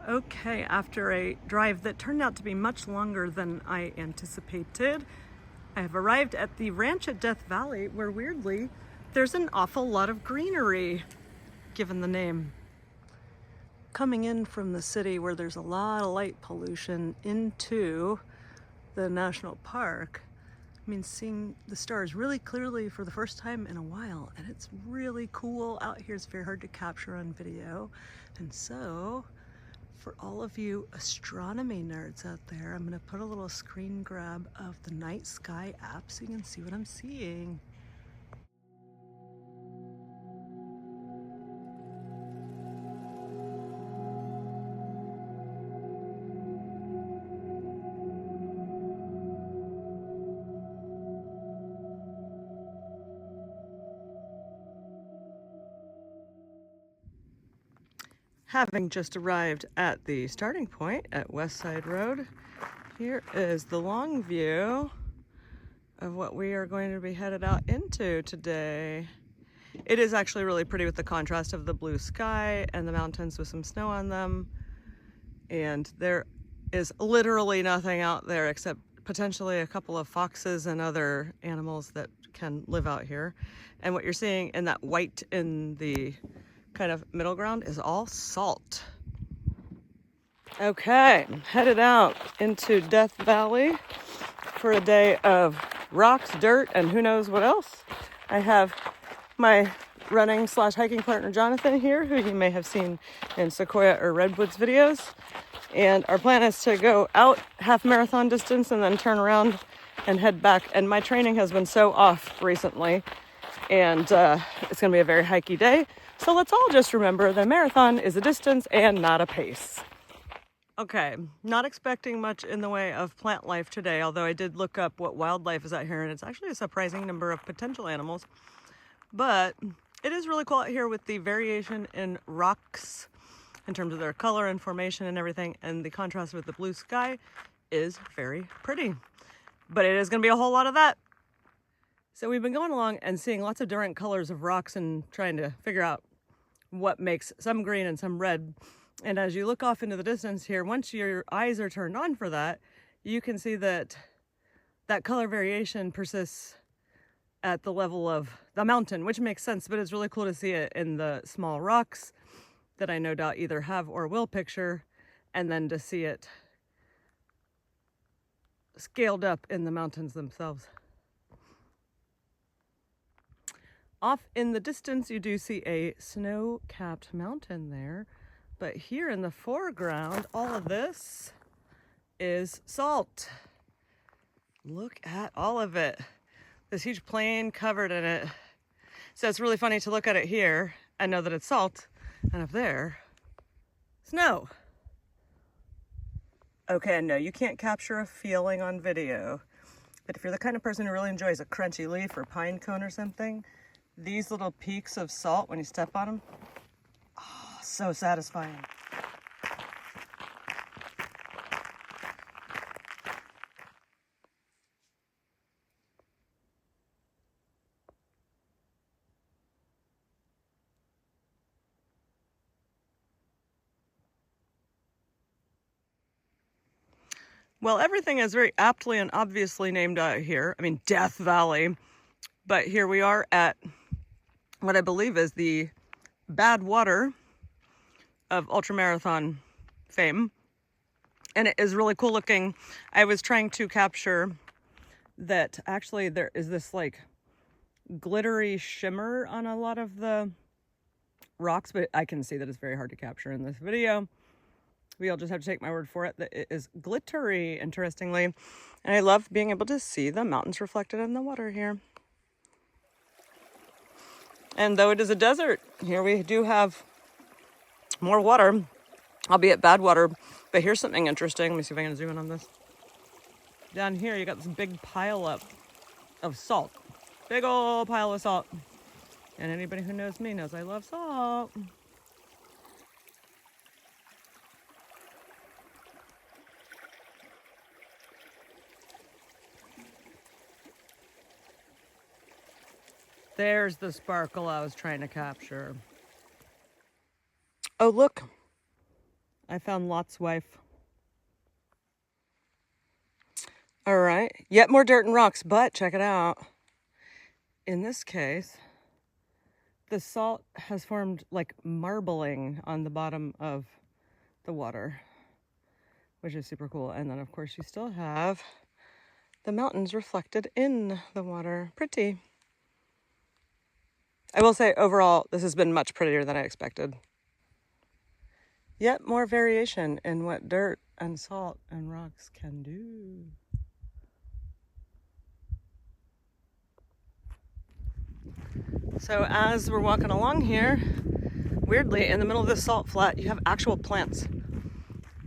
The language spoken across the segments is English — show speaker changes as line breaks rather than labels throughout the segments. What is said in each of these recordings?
Okay, after a drive that turned out to be much longer than I anticipated, I have arrived at the ranch at Death Valley, where weirdly, there's an awful lot of greenery, given the name. Coming in from the city where there's a lot of light pollution into the national park, I mean, seeing the stars really clearly for the first time in a while, and it's really cool out here. It's very hard to capture on video, and so for all of you astronomy nerds out there, I'm going to put a little screen grab of the night sky app so you can see what I'm seeing. Having just arrived at the starting point at West Side Road, here is the long view of what we are going to be headed out into today. It is actually really pretty with the contrast of the blue sky and the mountains with some snow on them. And there is literally nothing out there except potentially a couple of foxes and other animals that can live out here. And what you're seeing in that white in the kind of middle ground is all salt. Okay, headed out into Death Valley for a day of rocks, dirt, and who knows what else. I have my running / hiking partner Jonathan here, who you may have seen in Sequoia or Redwoods videos. And our plan is to go out half marathon distance and then turn around and head back. And my training has been so off recently, and it's gonna be a very hikey day. So let's all just remember that a marathon is a distance and not a pace. Okay, not expecting much in the way of plant life today, although I did look up what wildlife is out here, and it's actually a surprising number of potential animals. But it is really cool out here with the variation in rocks in terms of their color and formation and everything, and the contrast with the blue sky is very pretty. But it is going to be a whole lot of that. So we've been going along and seeing lots of different colors of rocks and trying to figure out what makes some green and some red. And as you look off into the distance here, once your eyes are turned on for that, you can see that that color variation persists at the level of the mountain, which makes sense, but it's really cool to see it in the small rocks that I no doubt either have or will picture, and then to see it scaled up in the mountains themselves. Off in the distance, you do see a snow-capped mountain there, but here in the foreground, all of this is salt. Look at all of it. This huge plain covered in it. So it's really funny to look at it here and know that it's salt, and up there, snow. Okay, no, you can't capture a feeling on video, but if you're the kind of person who really enjoys a crunchy leaf or pine cone or something, these little peaks of salt when you step on them, oh, so satisfying. Well, everything is very aptly and obviously named out here. I mean, Death Valley. But here we are at what I believe is the Badwater of ultramarathon fame. And it is really cool looking. I was trying to capture that actually there is this like glittery shimmer on a lot of the rocks, but I can see that it's very hard to capture in this video. You'll just have to take my word for it that it is glittery, interestingly. And I love being able to see the mountains reflected in the water here. And though it is a desert, here we do have more water, albeit bad water. But here's something interesting. Let me see if I can zoom in on this. Down here, you got this big pile up of salt. Big old pile of salt. And anybody who knows me knows I love salt. There's the sparkle I was trying to capture. Oh, look. I found Lot's wife. All right, yet more dirt and rocks, but check it out. In this case, the salt has formed like marbling on the bottom of the water, which is super cool. And then of course you still have the mountains reflected in the water. Pretty. I will say overall, this has been much prettier than I expected. Yet more variation in what dirt and salt and rocks can do. So as we're walking along here, weirdly, in the middle of this salt flat, you have actual plants,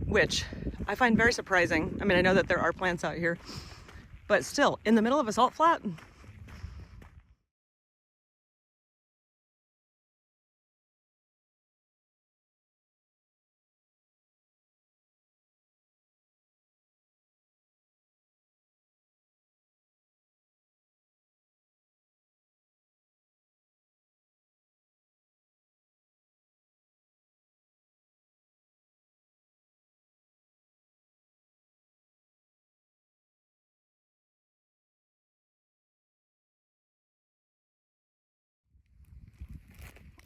which I find very surprising. I mean, I know that there are plants out here, but still, in the middle of a salt flat.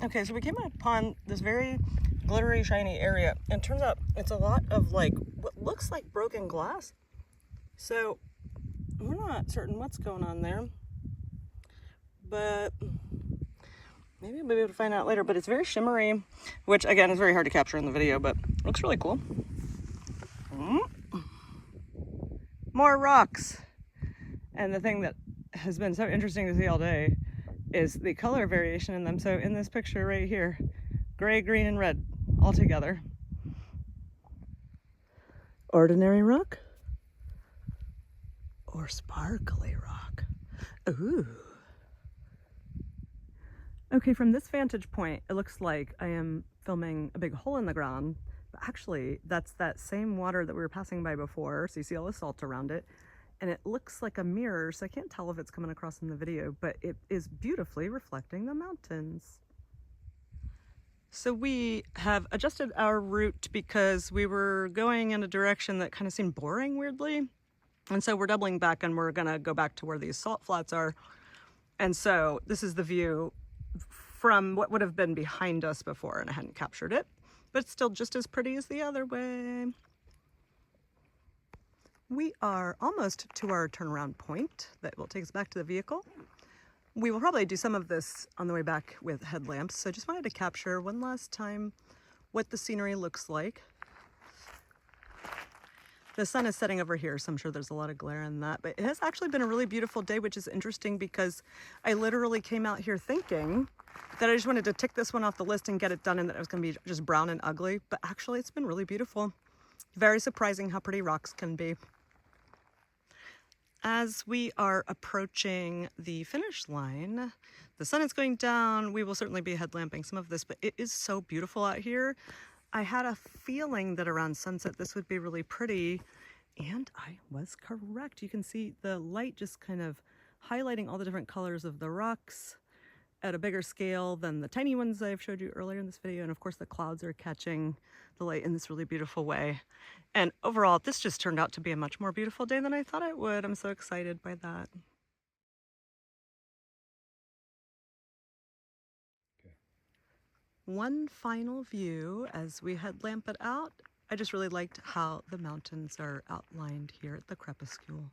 Okay, so we came upon this very glittery, shiny area, and it turns out it's a lot of like what looks like broken glass. So we're not certain what's going on there, but maybe we'll be able to find out later. But it's very shimmery, which again is very hard to capture in the video, but looks really cool. More rocks. And the thing that has been so interesting to see all day is the color variation in them. So in this picture right here, gray, green, and red all together. Ordinary rock or sparkly rock? Ooh. Okay, from this vantage point, it looks like I am filming a big hole in the ground, but actually that's that same water that we were passing by before. So you see all the salt around it. And it looks like a mirror, so I can't tell if it's coming across in the video, but it is beautifully reflecting the mountains. So we have adjusted our route because we were going in a direction that kind of seemed boring weirdly. And so we're doubling back and we're gonna go back to where these salt flats are. And so this is the view from what would have been behind us before, and I hadn't captured it, but it's still just as pretty as the other way. We are almost to our turnaround point that will take us back to the vehicle. We will probably do some of this on the way back with headlamps, so just wanted to capture one last time what the scenery looks like. The sun is setting over here, so I'm sure there's a lot of glare in that, but it has actually been a really beautiful day, which is interesting because I literally came out here thinking that I just wanted to tick this one off the list and get it done and that it was going to be just brown and ugly, but actually it's been really beautiful. Very surprising how pretty rocks can be. As we are approaching the finish line, the sun is going down. We will certainly be headlamping some of this, but it is so beautiful out here. I had a feeling that around sunset this would be really pretty, and I was correct. You can see the light just kind of highlighting all the different colors of the rocks at a bigger scale than the tiny ones I've showed you earlier in this video. And of course the clouds are catching the light in this really beautiful way. And overall, this just turned out to be a much more beautiful day than I thought it would. I'm so excited by that. Okay. One final view as we headlamp it out. I just really liked how the mountains are outlined here at the crepuscule.